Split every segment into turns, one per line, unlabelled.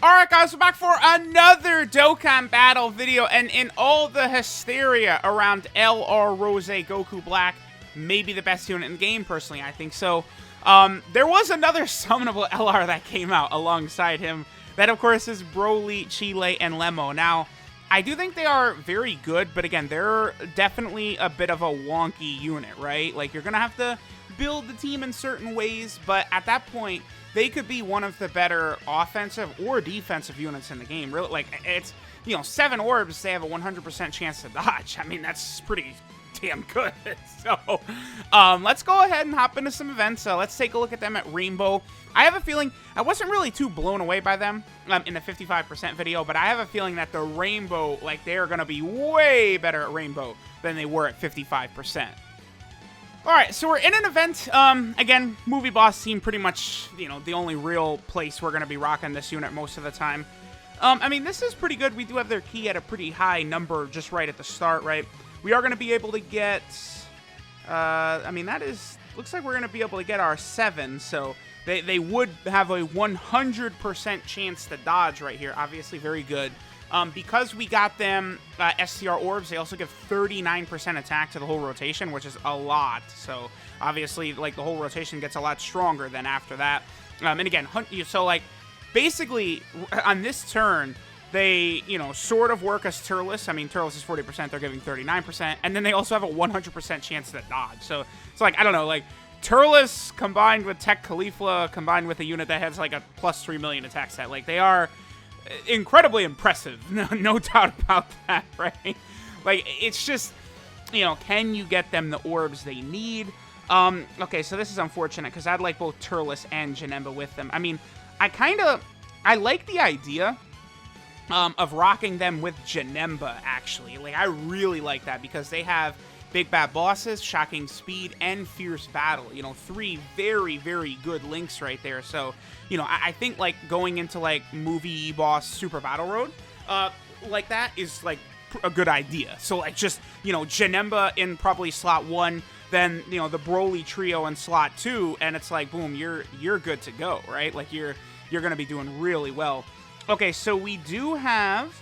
Alright guys, we're back for another Dokkan battle video, and in all the hysteria around LR Rose Goku Black, maybe the best unit in the game, personally, I think so. There was another summonable LR that came out alongside him. That, of course, is BROLY, CHEELAI, and Lemo. Now, I do think they are very good, but again, they're definitely a bit of a wonky unit, right? Like, you're gonna have to build the team in certain ways, but at that point, they could be one of the better offensive or defensive units in the game. Really, like, it's, you know, 7 orbs, they have a 100% chance to dodge. I mean, that's pretty damn good. So, let's go ahead and hop into some events. Let's take a look at them at Rainbow. I have a feeling, I wasn't really too blown away by them in the 55% video, but I have a feeling that the Rainbow, like, they're going to be way better at Rainbow than they were at 55%. Alright, so we're in an event. Again, Movie Boss team, pretty much, you know, the only real place we're going to be rocking this unit most of the time. I mean, this is pretty good. We do have their key at a pretty high number just right at the start, right? We are going to be able to get, I mean, that is, looks like we're going to be able to get our 7, so they would have a 100% chance to dodge right here. Obviously, very good. Because we got them STR orbs, they also give 39% attack to the whole rotation, which is a lot. So, obviously, like, the whole rotation gets a lot stronger than after that. And again, so, like, basically, on this turn, they, you know, sort of work as Turles. I mean, Turles is 40%, they're giving 39%. And then they also have a 100% chance to dodge. So, it's like, I don't know, like, Turles combined with Tech Khalifa, combined with a unit that has, like, a plus 3 million attack set. Like, they are incredibly impressive, no doubt about that, right? Like, it's just, you know, can you get them the orbs they need? Okay, so this is unfortunate, because I'd like both Turles and Janemba with them. I mean, I like the idea of rocking them with Janemba, actually. Like, I really like that, because they have Big Bad Bosses, Shocking Speed, and Fierce Battle. You know, 3 very, very good links right there. So, you know, I think, like, going into, like, Movie Boss Super Battle Road, like, that is, like, a good idea. So, like, just, you know, Janemba in probably slot 1, then, you know, the Broly trio in slot 2, and it's like, boom, you're good to go, right? Like, you're gonna be doing really well. Okay, so we do have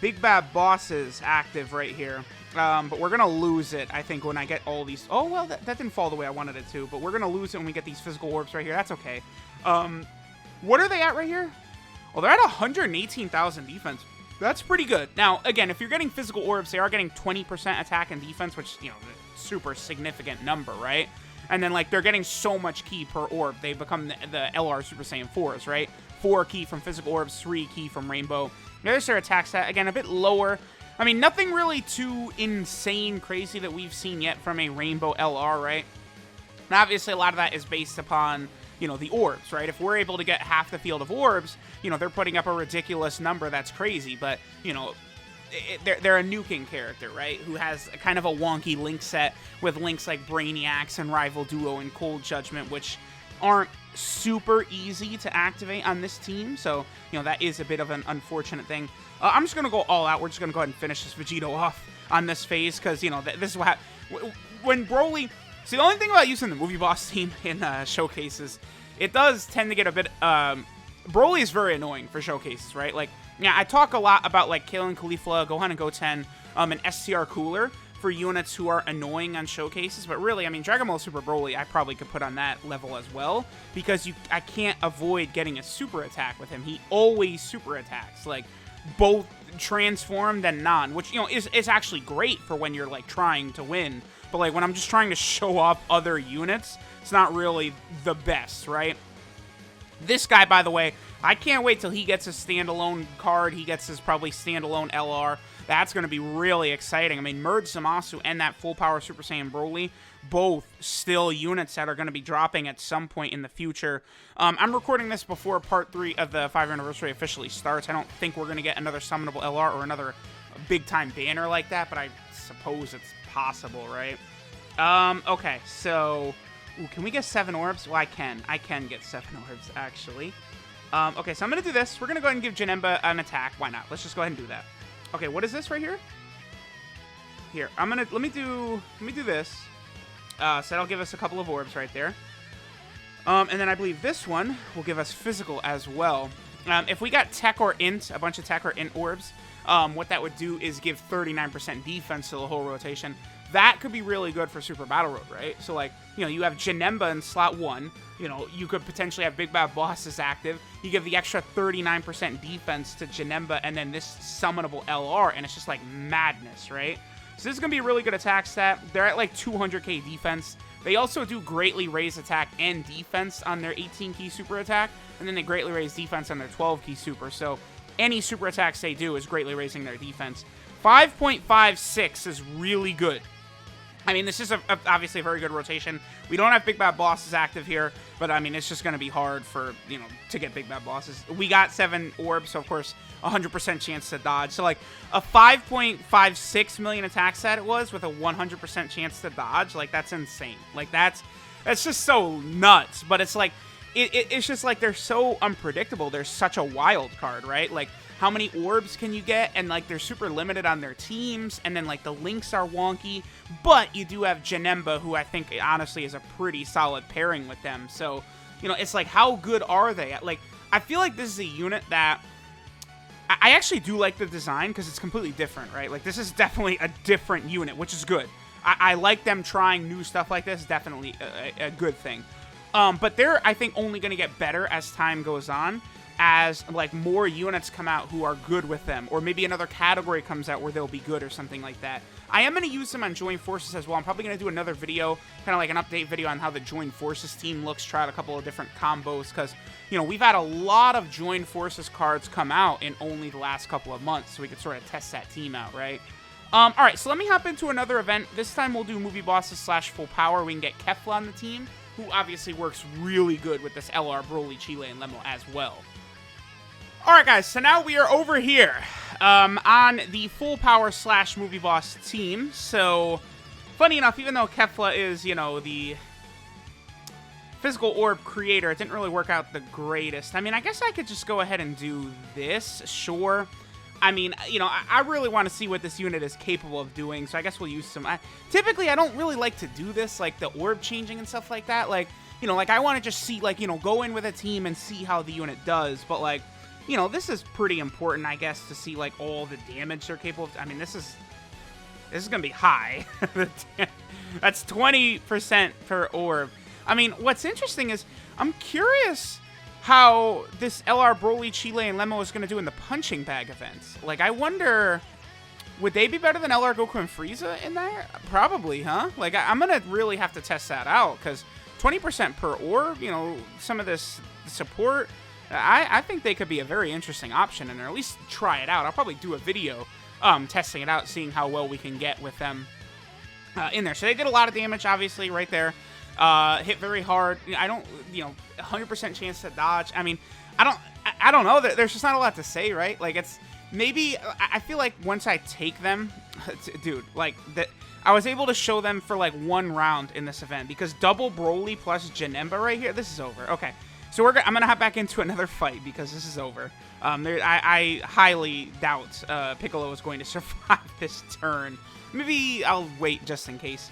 Big Bad Bosses active right here. But we're going to lose it, I think, when I get all these. Oh, well, that didn't fall the way I wanted it to. But we're going to lose it when we get these physical orbs right here. That's okay. What are they at right here? Well, they're at 118,000 defense. That's pretty good. Now, again, if you're getting physical orbs, they are getting 20% attack and defense, which, you know, super significant number, right? And then, like, they're getting so much key per orb. They become the LR Super Saiyan 4s, right? 4 key from physical orbs, 3 key from Rainbow. There's their attack stat. Again, a bit lower. I mean, nothing really too insane crazy that we've seen yet from a Rainbow LR, right? And obviously, a lot of that is based upon, you know, the orbs, right? If we're able to get half the field of orbs, you know, they're putting up a ridiculous number that's crazy. But, you know, they're a nuking character, right? Who has a kind of a wonky link set with links like Brainiacs and Rival Duo and Cold Judgment, which aren't super easy to activate on this team. So, you know, that is a bit of an unfortunate thing. I'm just going to go all out. We're just going to go ahead and finish this Vegito off on this phase, because, you know, this is what when Broly... See, the only thing about using the Movie Boss team in showcases, it does tend to get a bit... Broly is very annoying for showcases, right? Like, yeah, I talk a lot about, like, Kalen Khalifa, Gohan and Goten, and STR Cooler for units who are annoying on showcases, but really, I mean, Dragon Ball Super Broly, I probably could put on that level as well, because I can't avoid getting a super attack with him. He always super attacks, like, both transformed and non, which, you know, is actually great for when you're, like, trying to win, but, like, when I'm just trying to show off other units, it's not really the best, right? This guy, by the way, I can't wait till he gets a standalone card. He gets his probably standalone LR. That's going to be really exciting. I mean, Merge Zamasu and that full power Super Saiyan Broly, both still units that are going to be dropping at some point in the future. I'm recording this before part 3 of the 5th anniversary officially starts. I don't think we're going to get another summonable LR or another big-time banner like that, but I suppose it's possible, right? Okay, so... Ooh, can we get 7 orbs? Well, I can. I can get 7 orbs, actually. Okay, so I'm going to do this. We're going to go ahead and give Janemba an attack. Why not? Let's just go ahead and do that. Okay, what is this right here? Here, let me do this. So that'll give us a couple of orbs right there. And then I believe this one will give us physical as well. If we got tech or int, a bunch of tech or int orbs, what that would do is give 39% defense to the whole rotation. That could be really good for Super Battle Road, right? So, like, you know, you have Janemba in slot 1. You know, you could potentially have Big Bad Bosses active. You give the extra 39% defense to Janemba and then this summonable LR, and it's just, like, madness, right? So this is going to be a really good attack stat. They're at, like, 200k defense. They also do greatly raise attack and defense on their 18-key super attack, and then they greatly raise defense on their 12-key super. So any super attacks they do is greatly raising their defense. 5.56 is really good. I mean, this is obviously a very good rotation. We don't have Big Bad Bosses active here, but I mean, it's just going to be hard for, you know, to get Big Bad Bosses. We got 7 orbs, so of course, 100% chance to dodge. So, like, a 5.56 million attack stat it was with a 100% chance to dodge. Like, that's insane. Like, that's just so nuts. But it's like, it's just like they're so unpredictable. They're such a wild card, right? Like, how many orbs can you get? And, like, they're super limited on their teams. And then, like, the links are wonky. But you do have Janemba, who I think, honestly, is a pretty solid pairing with them. So, you know, it's like, how good are they? Like, I feel like this is a unit that... I actually do like the design because it's completely different, right? Like, this is definitely a different unit, which is good. I like them trying new stuff like this. Definitely a good thing. But they're, I think, only going to get better as time goes on, as, like, more units come out who are good with them, or maybe another category comes out where they'll be good or something like that. I am going to use them on Join Forces as well. I'm probably going to do another video, kind of like an update video on how the Join Forces team looks, try out a couple of different combos, because, you know, we've had a lot of Join Forces cards come out in only the last couple of months, so we could sort of test that team out, right? Alright, so let me hop into another event. This time we'll do Movie Bosses / Full Power. We can get Kefla on the team, who obviously works really good with this LR, Broly, CHEELAI, and Lemo as well. Alright guys, so now we are over here on the Full Power / Movie Boss team. So, funny enough, even though Kefla is, you know, the physical orb creator, it didn't really work out the greatest. I mean, I guess I could just go ahead and do this, sure. I mean, you know, I really want to see what this unit is capable of doing, so I guess we'll use some... typically, I don't really like to do this, like the orb changing and stuff like that. Like, you know, like I want to just see, like, you know, go in with a team and see how the unit does. But, like, you know, this is pretty important, I guess, to see, like, all the damage they're capable of. I mean, this is going to be high. That's 20% per orb. I mean, what's interesting is I'm curious how this LR, Broly, CHEELAI, and Lemo is going to do in the punching bag events. Like, I wonder, would they be better than LR, Goku, and Frieza in there? Probably, huh? Like, I'm going to really have to test that out, because 20% per orb, you know, some of this support, I think they could be a very interesting option, and or at least try it out. I'll probably do a video testing it out, seeing how well we can get with them in there. So they did a lot of damage, obviously, right there. Hit very hard. I don't, you know, 100% chance to dodge. I mean, I don't know. There's just not a lot to say, right? Like, it's maybe, I feel like once I take them, dude, like, I was able to show them for, like, 1 round in this event, because double Broly plus Janemba right here, this is over. Okay, so I'm going to hop back into another fight, because this is over. I highly doubt Piccolo is going to survive this turn. Maybe I'll wait just in case.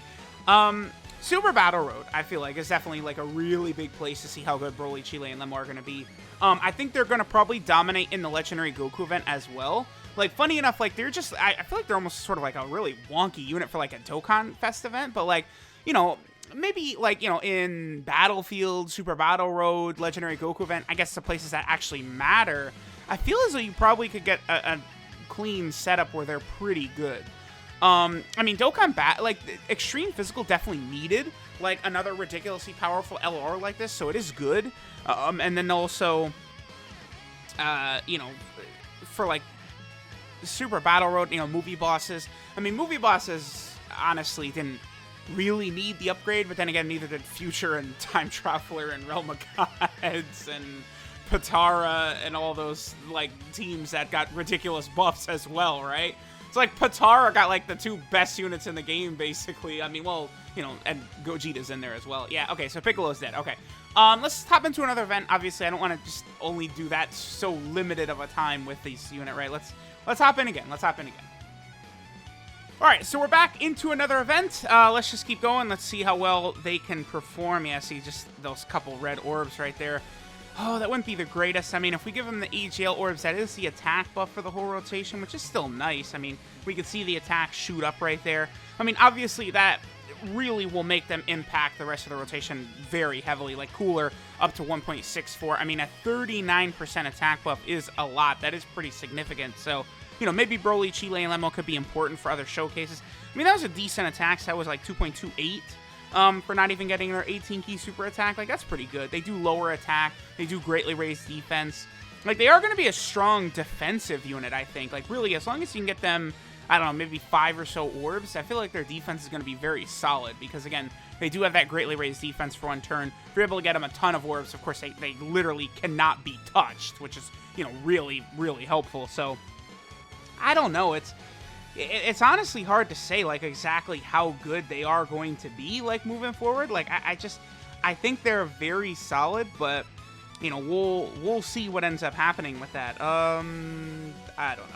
Super Battle Road, I feel like, is definitely, like, a really big place to see how good Broly, CHEELAI, and Lemo are going to be. I think they're going to probably dominate in the Legendary Goku event as well. Like, funny enough, like, they're just... I feel like they're almost sort of, like, a really wonky unit for, like, a Dokkan Fest event. But, like, you know, maybe, like, you know, in Battlefield, Super Battle Road, Legendary Goku event, I guess the places that actually matter, I feel as though you probably could get a clean setup where they're pretty good. I mean, Dokkan like, Extreme Physical definitely needed, like, another ridiculously powerful LR like this, so it is good. And then also, you know, for, like, Super Battle Road, you know, Movie Bosses. I mean, Movie Bosses, honestly, didn't really need the upgrade, but then again, neither did Future and Time Traveler and Realm of Gods and Patara and all those, like, teams that got ridiculous buffs as well, right? It's like Patara got, like, the 2 best units in the game, basically. I mean, well, you know, and Gogeta's in there as well. Yeah, okay, so Piccolo's dead. Okay. Let's hop into another event. Obviously, I don't want to just only do that so limited of a time with this unit, right? Let's hop in again. Let's hop in again. All right, so we're back into another event. Let's just keep going. Let's see how well they can perform. Yeah, see just those couple red orbs right there. Oh, that wouldn't be the greatest. I mean, if we give them the AGL orbs, that is the attack buff for the whole rotation, which is still nice. I mean, we can see the attack shoot up right there. I mean, obviously that really will make them impact the rest of the rotation very heavily. Like Cooler up to 1.64. I mean, a 39% attack buff is a lot. That is pretty significant. So, you know, maybe Broly, CHEELAI, and Lemo could be important for other showcases. I mean, that was a decent attack. So that was like 2.28 for not even getting their 18-key super attack. Like, that's pretty good. They do lower attack. They do greatly raised defense. Like, they are going to be a strong defensive unit, I think. Like, really, as long as you can get them, I don't know, maybe 5 or so orbs, I feel like their defense is going to be very solid. Because, again, they do have that greatly raised defense for one turn. If you're able to get them a ton of orbs, of course, they literally cannot be touched, which is, you know, really, really helpful. So, I don't know. It's honestly hard to say, like, exactly how good they are going to be, like, moving forward. Like, I think they're very solid, but, you know, we'll see what ends up happening with that. I don't know.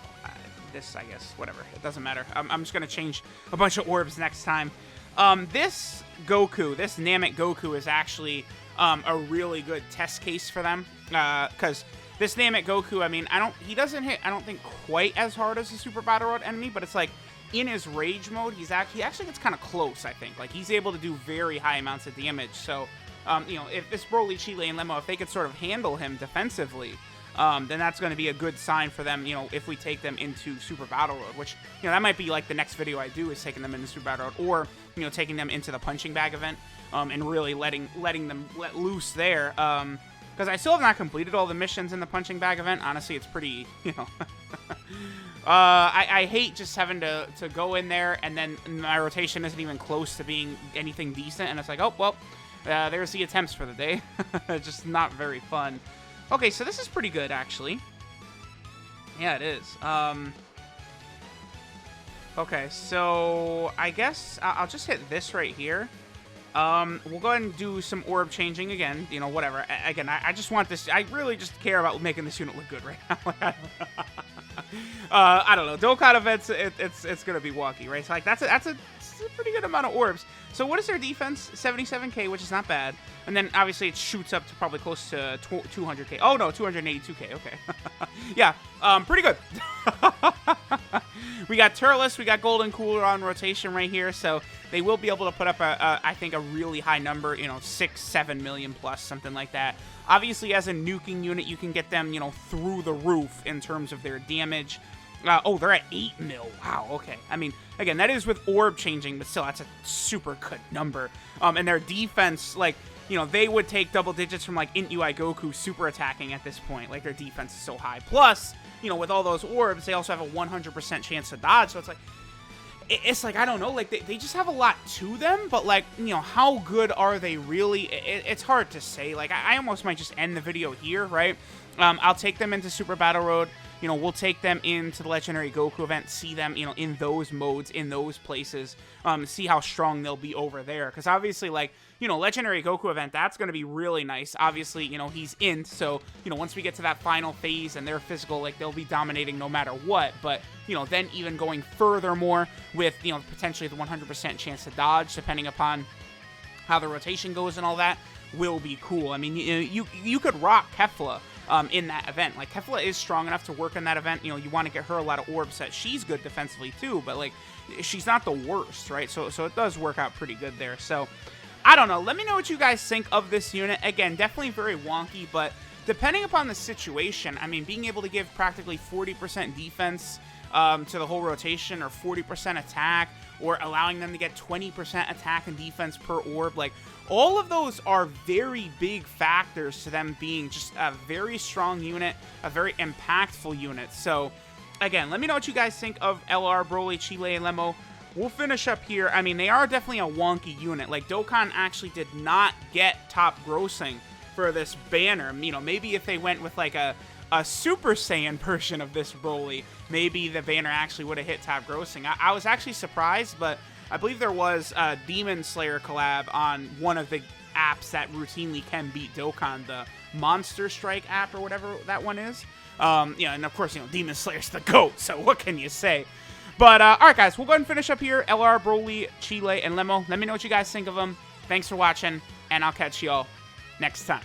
This, I guess, whatever. It doesn't matter. I'm just going to change a bunch of orbs next time. This Goku, this Namek Goku is actually a really good test case for them, because this Namek Goku, I mean, he doesn't hit, I don't think, quite as hard as a Super Battle Road enemy, but it's like, in his rage mode, he actually gets kind of close, I think. Like, he's able to do very high amounts of damage, so, you know, if this Broly, CHEELAI, and Lemo, if they could sort of handle him defensively, then that's going to be a good sign for them, you know, if we take them into Super Battle Road, which, you know, that might be, like, the next video I do is taking them into Super Battle Road, or, you know, taking them into the punching bag event, and really letting them let loose there, because I still have not completed all the missions in the punching bag event. Honestly, it's pretty, you know, I hate just having to go in there, and then my rotation isn't even close to being anything decent, and it's like, oh, well, there's the attempts for the day. Just not very fun. Okay, so this is pretty good, actually. Yeah, it is. Okay, so I guess I'll just hit this right here. We'll go ahead and do some orb changing again. You know, whatever. Again, I just want this. I really just care about making this unit look good right now. I don't know. Dokkan events, it's gonna be wonky, right? So like that's a pretty good amount of orbs. So what is their defense? 77k, which is not bad. And then obviously it shoots up to probably close to 200k. Oh no, 282k. Okay. Yeah, pretty good. We got Turles, we got Golden Cooler on rotation right here, so they will be able to put up I think a really high number, you know, 6-7 million plus, something like that. Obviously, as a nuking unit, you can get them, you know, through the roof in terms of their damage. Oh, they're at 8 mil. Wow, okay. I mean, again, that is with orb changing, but still, that's a super good number. And their defense, like, you know, they would take double digits from, like, Int UI Goku super attacking at this point. Like, their defense is so high. Plus, you know, with all those orbs, they also have a 100% chance to dodge. So it's like, I don't know, like, they just have a lot to them, but, like, you know, how good are they really? It's hard to say. Like, I almost might just end the video here, right? I'll take them into Super Battle Road. You know, we'll take them into the Legendary Goku event, see them, you know, in those modes, in those places, see how strong they'll be over there. Because obviously, like, you know, Legendary Goku event, that's going to be really nice. Obviously, you know, he's Int, so, you know, once we get to that final phase and they're physical, like, they'll be dominating no matter what. But, you know, then even going furthermore with, you know, potentially the 100% chance to dodge, depending upon how the rotation goes and all that, will be cool. I mean, you could rock Kefla in that event. Like, Kefla is strong enough to work in that event. You know, you want to get her a lot of orbs that she's good defensively too, but, like, she's not the worst, right? So it does work out pretty good there. So, I don't know. Let me know what you guys think of this unit. Again, definitely very wonky, but depending upon the situation, I mean, being able to give practically 40% defense to the whole rotation, or 40% attack, or allowing them to get 20% attack and defense per orb, like, all of those are very big factors to them being just a very strong unit, a very impactful unit. So, again, let me know what you guys think of LR, Broly, CHEELAI, and Lemo. We'll finish up here. I mean, they are definitely a wonky unit. Like, Dokkan actually did not get top grossing for this banner. You know, maybe if they went with, like, a Super Saiyan version of this Broly, maybe the banner actually would have hit top grossing. I was actually surprised, but I believe there was a Demon Slayer collab on one of the apps that routinely can beat Dokkan, the Monster Strike app or whatever that one is. Yeah, and of course, you know, Demon Slayer's the GOAT, so what can you say? But, alright, guys, we'll go ahead and finish up here. LR, Broly, CHEELAI, and Lemo. Let me know what you guys think of them. Thanks for watching, and I'll catch y'all next time.